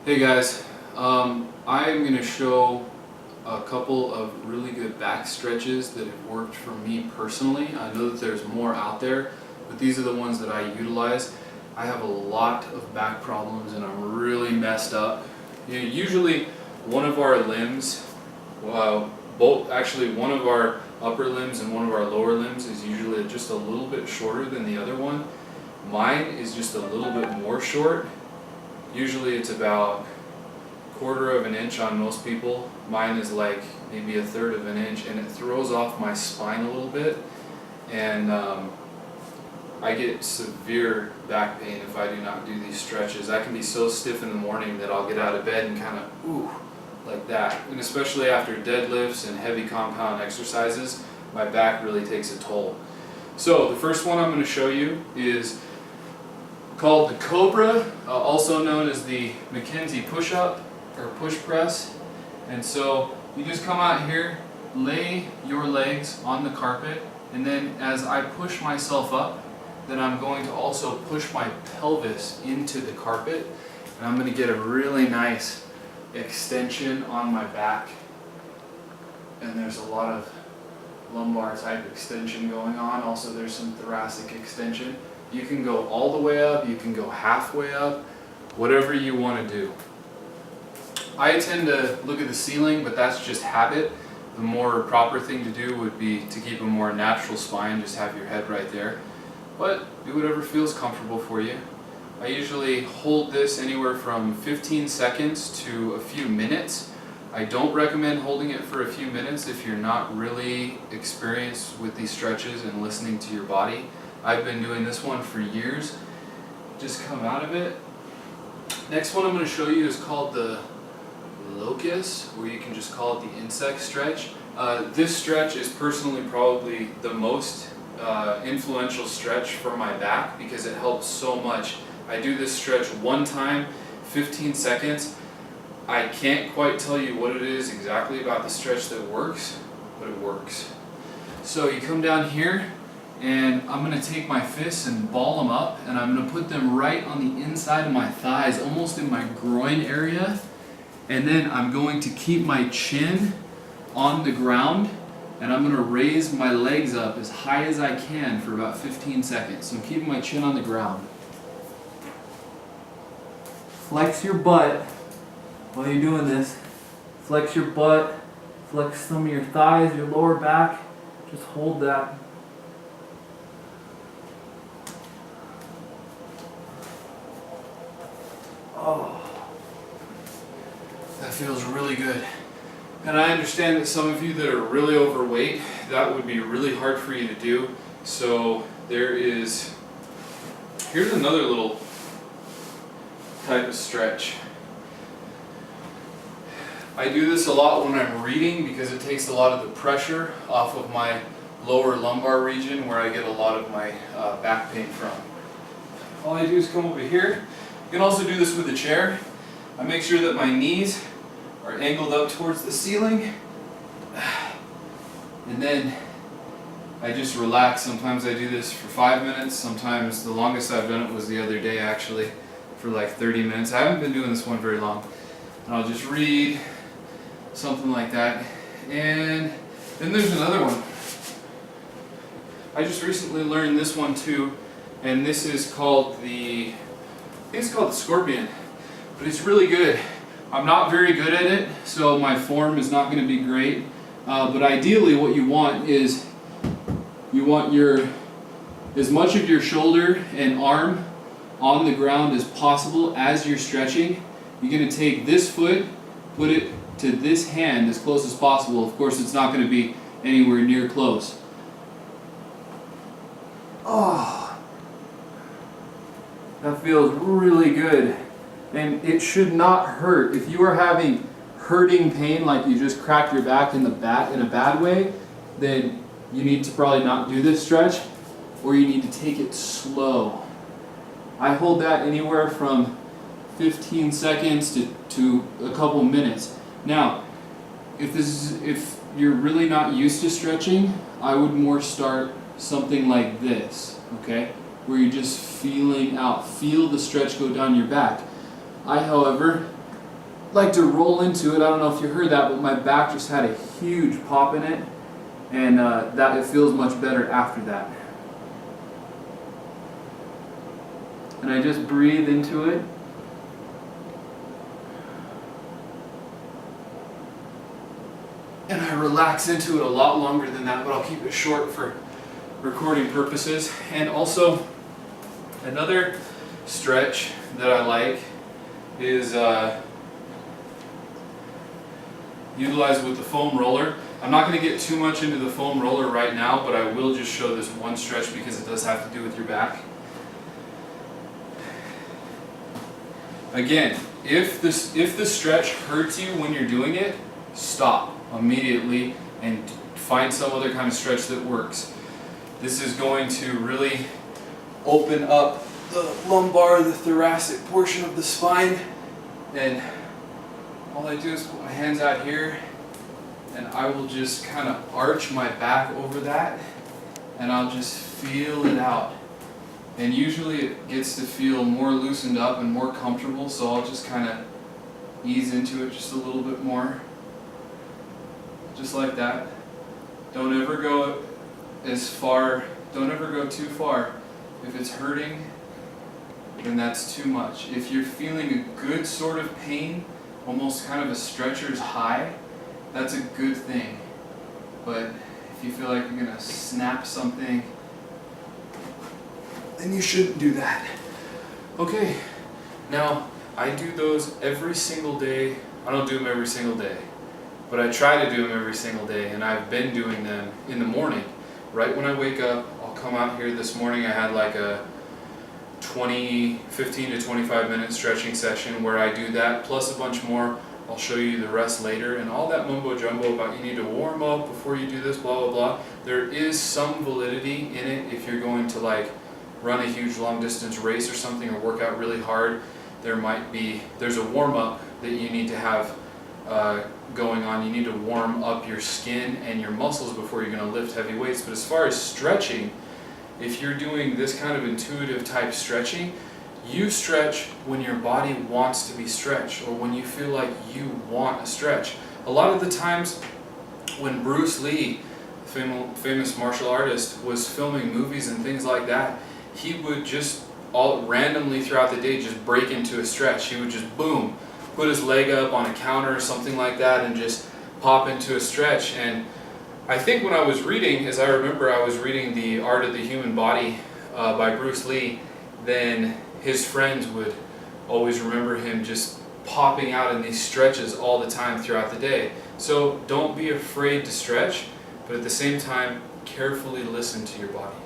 Hey guys, I'm going to show a couple of really good back stretches that have worked for me personally. I know that there's more out there, but these are the ones that I utilize. I have a lot of back problems and I'm really messed up. Usually one of our limbs, one of our upper limbs and one of our lower limbs is usually just a little bit shorter than the other one. Mine is just a little bit more short. Usually it's about 1/4 of an inch on most people. Mine is like maybe 1/3 of an inch, and it throws off my spine a little bit, and I get severe back pain if I do not do these stretches. I can be so stiff in the morning that I'll get out of bed and kind of like that, and especially after deadlifts and heavy compound exercises, my back really takes a toll. So the first one I'm going to show you is called the Cobra, also known as the McKenzie push-up or push press. And so you just come out here, lay your legs on the carpet, and then as I push myself up, then I'm going to also push my pelvis into the carpet, and I'm going to get a really nice extension on my back. And there's a lot of lumbar type extension going on. Also there's some thoracic extension. You can go all the way up, you can go halfway up, whatever you want to do. I tend to look at the ceiling, but that's just habit. The more proper thing to do would be to keep a more natural spine, just have your head right there. But do whatever feels comfortable for you. I usually hold this anywhere from 15 seconds to a few minutes. I don't recommend holding it for a few minutes if you're not really experienced with these stretches and listening to your body. I've been doing this one for years. Just come out of it. Next one I'm going to show you is called the locust, or you can just call it the insect stretch. This stretch is personally probably the most influential stretch for my back because it helps so much. I do this stretch one time, 15 seconds. I can't quite tell you what it is exactly about the stretch that works, but it works. So you come down here, and I'm going to take my fists and ball them up, and I'm going to put them right on the inside of my thighs, almost in my groin area. And then I'm going to keep my chin on the ground, and I'm going to raise my legs up as high as I can for about 15 seconds. So I'm keeping my chin on the ground. Flex your butt while you're doing this. Flex your butt, flex some of your thighs, your lower back. Just hold that. Oh, that feels really good. And I understand that some of you that are really overweight, that would be really hard for you to do. So here's another little type of stretch. I do this a lot when I'm reading because it takes a lot of the pressure off of my lower lumbar region where I get a lot of my back pain from. All I do is come over here. You can also do this with a chair. I make sure that my knees are angled up towards the ceiling, and then I just relax. Sometimes I do this for 5 minutes. Sometimes the longest I've done it was the other day, actually, for like 30 minutes. I haven't been doing this one very long. And I'll just read, something like that. And then there's another one. I just recently learned this one too, and this is called the scorpion, but it's really good. I'm not very good at it, so my form is not going to be great. But ideally what you want is as much of your shoulder and arm on the ground as possible as you're stretching. You're going to take this foot, put it to this hand as close as possible. Of course, it's not going to be anywhere near close. Oh, that feels really good. And it should not hurt. If you are having hurting pain, like you just cracked your back in a bad way, then you need to probably not do this stretch, or you need to take it slow. I hold that anywhere from 15 seconds to a couple minutes. Now, if you're really not used to stretching, I would more start something like this, okay? Where you're just feel the stretch go down your back. I, however, like to roll into it. I don't know if you heard that, but my back just had a huge pop in it, and that it feels much better after that. And I just breathe into it. And I relax into it a lot longer than that, but I'll keep it short for recording purposes. And also, another stretch that I like is utilized with the foam roller. I'm not going to get too much into the foam roller right now, but I will just show this one stretch because it does have to do with your back. Again, if the stretch hurts you when you're doing it, stop immediately and find some other kind of stretch that works. This is going to really open up the lumbar, the thoracic portion of the spine, and all I do is put my hands out here and I will just kind of arch my back over that and I'll just feel it out. And usually it gets to feel more loosened up and more comfortable, so I'll just kind of ease into it just a little bit more. Just like that. Don't ever go as far, don't ever go too far. If it's hurting, then that's too much. If you're feeling a good sort of pain, almost kind of a stretcher's high, that's a good thing. But if you feel like you're going to snap something, then you shouldn't do that. Okay, now I do those every single day. I don't do them every single day, but I try to do them every single day, and I've been doing them in the morning. Right when I wake up, I'll come out here. This morning I had like a 15 to 25 minute stretching session where I do that, plus a bunch more. I'll show you the rest later, and all that mumbo jumbo about you need to warm up before you do this, blah, blah, blah. There is some validity in it if you're going to like run a huge long distance race or something, or work out really hard. There's a warm up that you need to have going on. You need to warm up your skin and your muscles before you're going to lift heavy weights. But as far as stretching, if you're doing this kind of intuitive type stretching, you stretch when your body wants to be stretched, or when you feel like you want a stretch. A lot of the times when Bruce Lee, famous martial artist, was filming movies and things like that, he would just all randomly throughout the day just break into a stretch. He would just boom, put his leg up on a counter or something like that and just pop into a stretch. And I think when I was reading, as I remember, I was reading The Art of the Human Body by Bruce Lee, then his friends would always remember him just popping out in these stretches all the time throughout the day. So don't be afraid to stretch, but at the same time, carefully listen to your body.